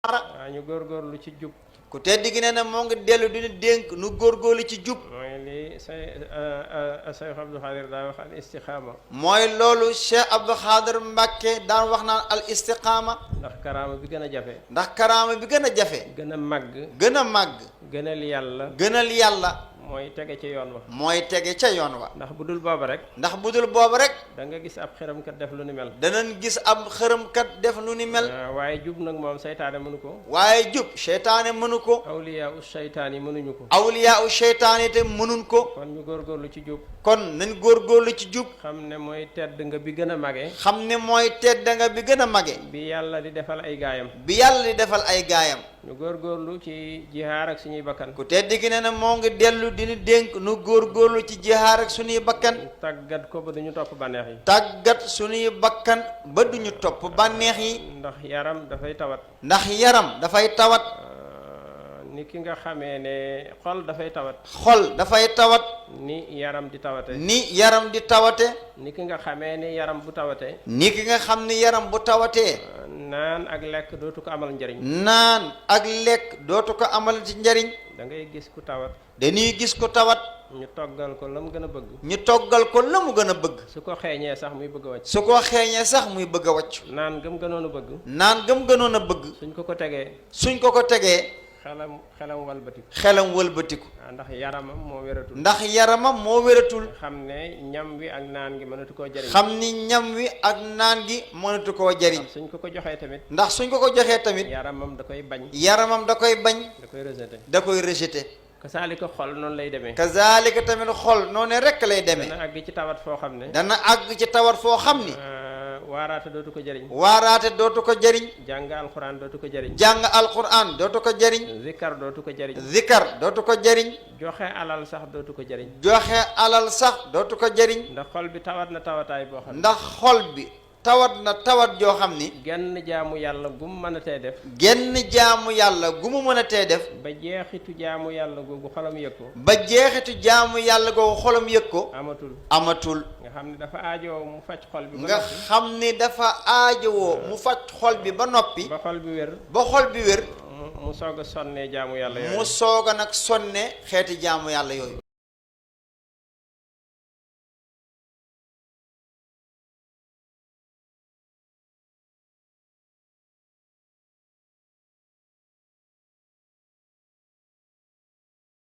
ñu góorgóorlu ci jub. ku tedd gi nee na moo ngi dellu dina dénk nu góorgóorlu ci jub. mooy li Cheikh Abdou Khadir daa wax al istiqaama. mooy loolu Cheikh Abdou Khadir Mbacke daan wax naan al istiqaama. ndax karaama bi gën a jafe. ndax karaama bi gën a jafe. gën a màgg. gën a màgg. gënal yàlla. gënal yàlla. mooy tege ci yoon wa. mooy tege ca yoon wa. ndax bu dul booba rek. ndax bu dul booba rek. da nga gis ab xëramkat def lu ni mel. danañ gis ab xërëmkat def lu ni mel. waaye jub nag moom seytaane mënu ko. waaye jub seytaane mënu ko. awliyaa u seytaan yi mënuñu ko. awliyaa u seytaane te mënuñ ko. kon ñu góorgóorlu ci jub. kon nañ góorgóorlu ci jub. xam ne mooy tedd nga bi gën a mage. xam ne mooy tedd nga bi gën a mage. bi yàlla di defal ay gaayam. bi yàlla di defal ay gaayam. ñu góorgóorlu ci jihaar ak suñuy bakkan. ku tedd gi ne na moo ngi dellu dina dénk nu góorgóorlu ci jihaar ak suñuy bakkan. tàggat ko ba duñu topp bànneex yi. tàggat suñuy bakkan ba duñu topp bànneex yi. ndax yaram dafay tawat. ndax yaram dafay tawat. ni ki nga xamee ne xol dafay tawat. xol dafay tawat. ni yaram di tawate. ni yaram di tawate. ni ki nga xamee ni yaram bu tawate. ni ki nga xam ni yaram bu tawatee. naan ak lekk dootu ko amal njariñ. naan ak lekk dootu ko amal ci njariñ. da ngay gis ku tawat. dañuy gis ko tawat. ñu toggal ko la mu gën a bëgg. ñu toggal ko la mu gën a bëgg. su ko xeeñee sax muy bëgg a wàcc. su ko xeeñee sax muy bëgg a wàcc. naan gëm gënoon a bëgg. naan gëm gënoon a bëgg. suñ ko tegee. suñ ko tegee. xelam walbatiku. xelam wëlbatiku. ndax yaramam moo wératul. ndax yaramam moo wératul. xam ne ñam wi ak naan gi mënatu koo jëriñ. xam ni ñam wi ak naan gi mënatu koo jëriñ. suñ ko joxee tamit. ndax suñ ko joxee tamit. yaramam da koy bañ. yaramam da koy bañ. da koy rejeté. da koy rejeté. kasaalika xol noonu lay demee. kasaalika tamit xol noonu rekk lay demee. dana àgg ci tawat foo xam ne. dana àgg ci tawat foo xam ni. waaraate dootu ko jëriñ. waaraate dootu ko jëriñ. jàng alquran dootu ko jëriñ. jàng alquran dootu ko jëriñ. zikar dootu ko jëriñ. zikar dootu ko jëriñ. joxe alal sax dootu ko jëriñ. joxe alal sax dootu ko jëriñ. ndax xol bi tawat na tawataay boo xam ne. ndax xol bi tawat na tawat joo xam ni. genn jaamu yàlla gu mu mën a tee def. genn jaamu yàlla gu mu mën a tee def. ba jeexitu jaamu yàlla googu xolam yëg ko. ba jeexitu jaamu yàlla googu xolam yëg ko. amatul. nga xam ne dafa aajowoo mu faj xol bi. nga xam ni dafa aajowoo mu faj xol bi ba noppi. ba xol bi wér. ba xol bi wér. mu soog a sonnee jaamu yàlla yooyu. mu soog a nag sonne xeeti jaamu yàlla yooyu.